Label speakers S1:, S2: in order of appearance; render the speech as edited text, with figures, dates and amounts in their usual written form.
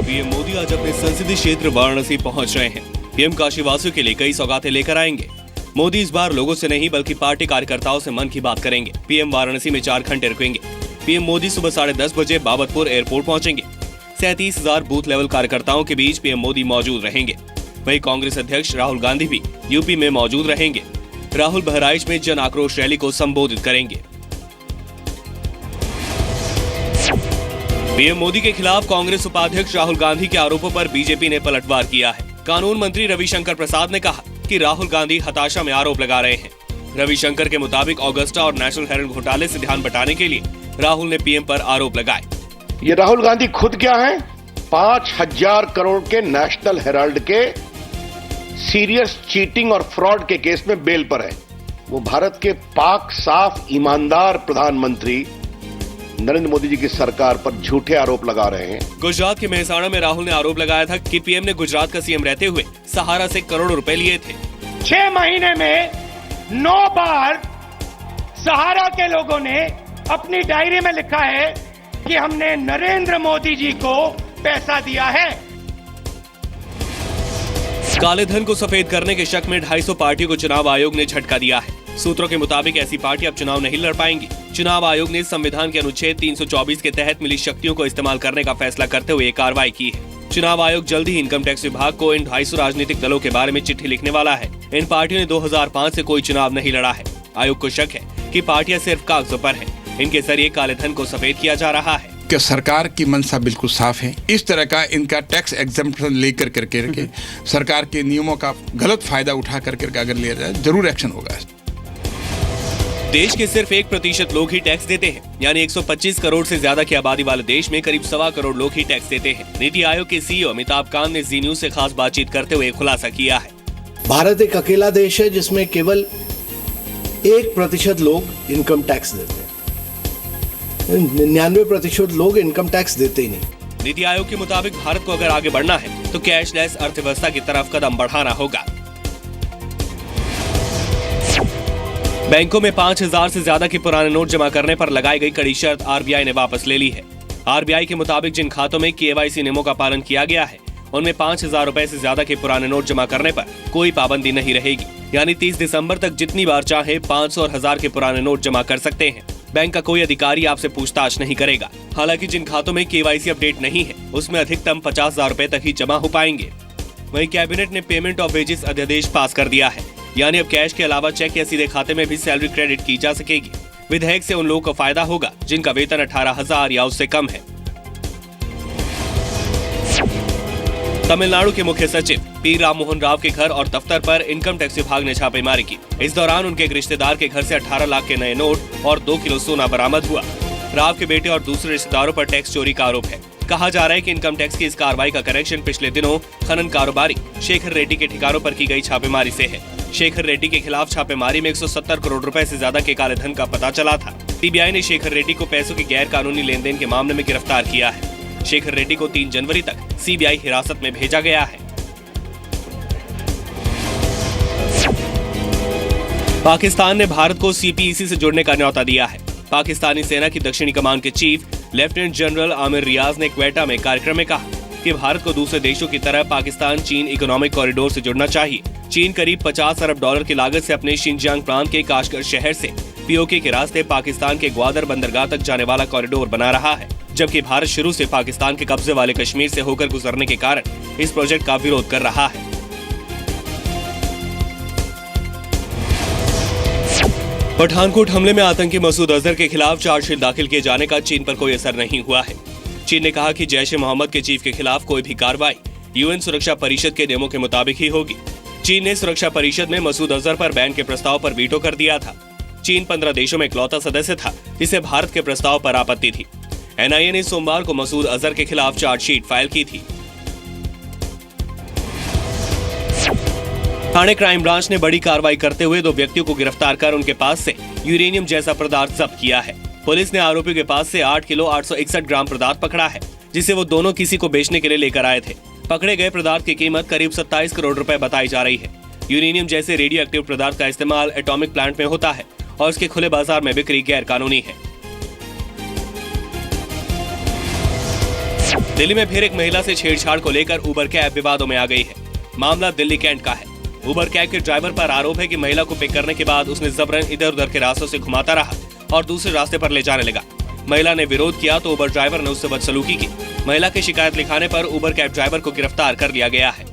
S1: PM Modi आज अपने संसदीय क्षेत्र वाराणसी पहुंच रहे हैं। पीएम काशीवासियों के लिए कई सौगातें लेकर आएंगे। मोदी इस बार लोगों से नहीं बल्कि पार्टी कार्यकर्ताओं से मन की बात करेंगे। पीएम वाराणसी में 4 घंटे रुकेंगे। पीएम मोदी सुबह 10:30 बजे बाबतपुर एयरपोर्ट पहुंचेंगे। 37,000 बूथ लेवल कार्यकर्ताओं के बीच पीएम मोदी मौजूद रहेंगे। वहीं कांग्रेस अध्यक्ष राहुल गांधी भी यूपी में मौजूद रहेंगे। राहुल बहराइच में जन आक्रोश रैली को संबोधित करेंगे। पीएम मोदी के खिलाफ कांग्रेस उपाध्यक्ष राहुल गांधी के आरोपों पर बीजेपी ने पलटवार किया है। कानून मंत्री रविशंकर प्रसाद ने कहा कि राहुल गांधी हताशा में आरोप लगा रहे हैं। रविशंकर के मुताबिक ऑगस्टा और नेशनल हेराल्ड घोटाले से ध्यान बटाने के लिए राहुल ने पीएम पर आरोप लगाए।
S2: ये राहुल गांधी खुद क्या है? 5,000 करोड़ के नेशनल हेराल्ड के सीरियस चीटिंग और फ्रॉड के केस में बेल पर है। वो भारत के पाक साफ ईमानदार प्रधानमंत्री नरेंद्र मोदी जी की सरकार पर झूठे आरोप लगा रहे हैं।
S1: गुजरात के मेहसाणा में राहुल ने आरोप लगाया था कि पीएम ने गुजरात का सीएम रहते हुए सहारा से करोड़ों रुपए लिए थे।
S3: 6 महीने में 9 बार सहारा के लोगों ने अपनी डायरी में लिखा है कि हमने नरेंद्र मोदी जी को पैसा दिया है।
S1: काले धन को सफेद करने के शक में 250 पार्टियों को चुनाव आयोग ने झटका दिया है। सूत्रों के मुताबिक ऐसी पार्टी अब चुनाव नहीं लड़ पाएंगी। चुनाव आयोग ने संविधान के अनुच्छेद 324 के तहत मिली शक्तियों को इस्तेमाल करने का फैसला करते हुए कार्रवाई की है। चुनाव आयोग जल्द ही इनकम टैक्स विभाग को इन 250 राजनीतिक दलों के बारे में चिट्ठी लिखने वाला है। इन पार्टियों ने 2005 से कोई चुनाव नहीं लड़ा है। आयोग को शक है कि पार्टियां सिर्फ कागजों पर हैं। इनके जरिए काले धन को सफेद किया जा रहा है।
S4: कि सरकार की मंशा बिल्कुल साफ है। इस तरह का इनका टैक्स एग्जम्पशन लेकर करके सरकार के नियमों का गलत फायदा उठा करके अगर लिया जाए जरूर एक्शन होगा।
S1: देश के सिर्फ 1% लोग ही टैक्स देते हैं, यानी 125 करोड़ से ज्यादा की आबादी वाले देश में करीब 1.25 करोड़ लोग ही टैक्स देते हैं। नीति आयोग के सीईओ अमिताभ कांत ने जी न्यूज से खास बातचीत करते हुए खुलासा किया है।
S5: भारत एक अकेला देश है जिसमें केवल 1% लोग इनकम टैक्स देते हैं। 99% लोग इनकम टैक्स देते ही नहीं।
S1: नीति आयोग के मुताबिक भारत को अगर आगे बढ़ना है तो कैशलेस अर्थव्यवस्था की तरफ कदम बढ़ाना होगा। बैंकों में 5,000 से ज्यादा के पुराने नोट जमा करने पर लगाई गई कड़ी शर्त आरबीआई ने वापस ले ली है। आरबीआई के मुताबिक जिन खातों में केवाईसी नियमों का पालन किया गया है उनमें 5,000 रुपए से ज्यादा के पुराने नोट जमा करने पर कोई पाबंदी नहीं रहेगी। यानी 30 दिसंबर तक जितनी बार चाहे 500 और 1000 के पुराने नोट जमा कर सकते हैं। बैंक का कोई अधिकारी आपसे पूछताछ नहीं करेगा। हालांकि जिन खातों में केवाईसी अपडेट नहीं है उसमें अधिकतम 50,000 रुपए तक ही जमा हो पाएंगे। वहीं कैबिनेट ने पेमेंट ऑफ वेजेस अध्यादेश पास कर दिया है। यानी अब कैश के अलावा चेक या सीधे खाते में भी सैलरी क्रेडिट की जा सकेगी। विधेयक से उन लोगों को फायदा होगा जिनका वेतन 18,000 या उससे कम है। तमिलनाडु के मुख्य सचिव पी राममोहन राव के घर और दफ्तर पर इनकम टैक्स विभाग ने छापेमारी की। इस दौरान उनके एक रिश्तेदार के घर से 18 लाख के नए नोट और 2 किलो सोना बरामद हुआ। राव के बेटे और दूसरे रिश्तेदारों पर टैक्स चोरी का आरोप है। कहा जा रहा है कि इनकम टैक्स की इस कार्रवाई का कनेक्शन पिछले दिनों खनन कारोबारी शेखर रेड्डी के ठिकानों पर की गई छापेमारी से है। शेखर रेड्डी के खिलाफ छापेमारी में 170 करोड़ रुपए से ज्यादा के काले धन का पता चला था। सीबीआई ने शेखर रेड्डी को पैसों के गैर कानूनी लेन देन के मामले में गिरफ्तार किया है। शेखर रेड्डी को 3 जनवरी तक सीबीआई हिरासत में भेजा गया है। पाकिस्तान ने भारत को सीपीईसी से जुड़ने का न्यौता दिया है। पाकिस्तानी सेना की दक्षिणी कमान के चीफ लेफ्टिनेंट जनरल आमिर रियाज ने क्वेटा में कार्यक्रम में कहा कि भारत को दूसरे देशों की तरह पाकिस्तान चीन इकोनॉमिक कॉरिडोर से जुड़ना चाहिए। चीन करीब 50 अरब डॉलर की लागत से अपने शिनजियांग प्रांत के काशगर शहर से पीओके के रास्ते पाकिस्तान के ग्वादर बंदरगाह तक जाने वाला कॉरिडोर बना रहा है, जबकि भारत शुरू से पाकिस्तान के कब्जे वाले कश्मीर से होकर गुजरने के कारण इस प्रोजेक्ट का विरोध कर रहा है। पठानकोट हमले में आतंकी मसूद अजहर के खिलाफ चार्जशीट दाखिल किए जाने का चीन पर कोई असर नहीं हुआ है। चीन ने कहा कि जैश ए मोहम्मद के चीफ के खिलाफ कोई भी कार्रवाई यूएन सुरक्षा परिषद के नियमों के मुताबिक ही होगी। चीन ने सुरक्षा परिषद में मसूद अजहर पर बैन के प्रस्ताव पर वीटो कर दिया था। चीन 15 देशों में इकलौता सदस्य था जिसे भारत के प्रस्ताव पर आपत्ति थी। एनआईए ने सोमवार को मसूद अजहर के खिलाफ चार्जशीट फाइल की थी। ठाणे क्राइम ब्रांच ने बड़ी कार्रवाई करते हुए 2 व्यक्तियों को गिरफ्तार कर उनके पास से यूरेनियम जैसा पदार्थ जब्त किया है। पुलिस ने आरोपियों के पास से 8 किलो 861 ग्राम पदार्थ पकड़ा है, जिसे वो दोनों किसी को बेचने के लिए लेकर आए थे। पकड़े गए पदार्थ की कीमत करीब 27 करोड़ रुपए बताई जा रही है। यूरेनियम जैसे रेडियो एक्टिव पदार्थ का इस्तेमाल एटॉमिक प्लांट में होता है और इसके खुले बाजार में बिक्री गैर कानूनी है। दिल्ली में फिर एक महिला से छेड़छाड़ को लेकर उबर कैब विवादों में आ गई है। मामला दिल्ली कैंट का है। उबर कैब के ड्राइवर पर आरोप है कि महिला को पिक करने के बाद उसने जबरन इधर उधर के रास्तों से घुमाता रहा और दूसरे रास्ते पर ले जाने लगा। महिला ने विरोध किया तो उबर ड्राइवर ने उससे बदसलूकी की। महिला की शिकायत लिखाने पर उबर कैब ड्राइवर को गिरफ्तार कर लिया गया है।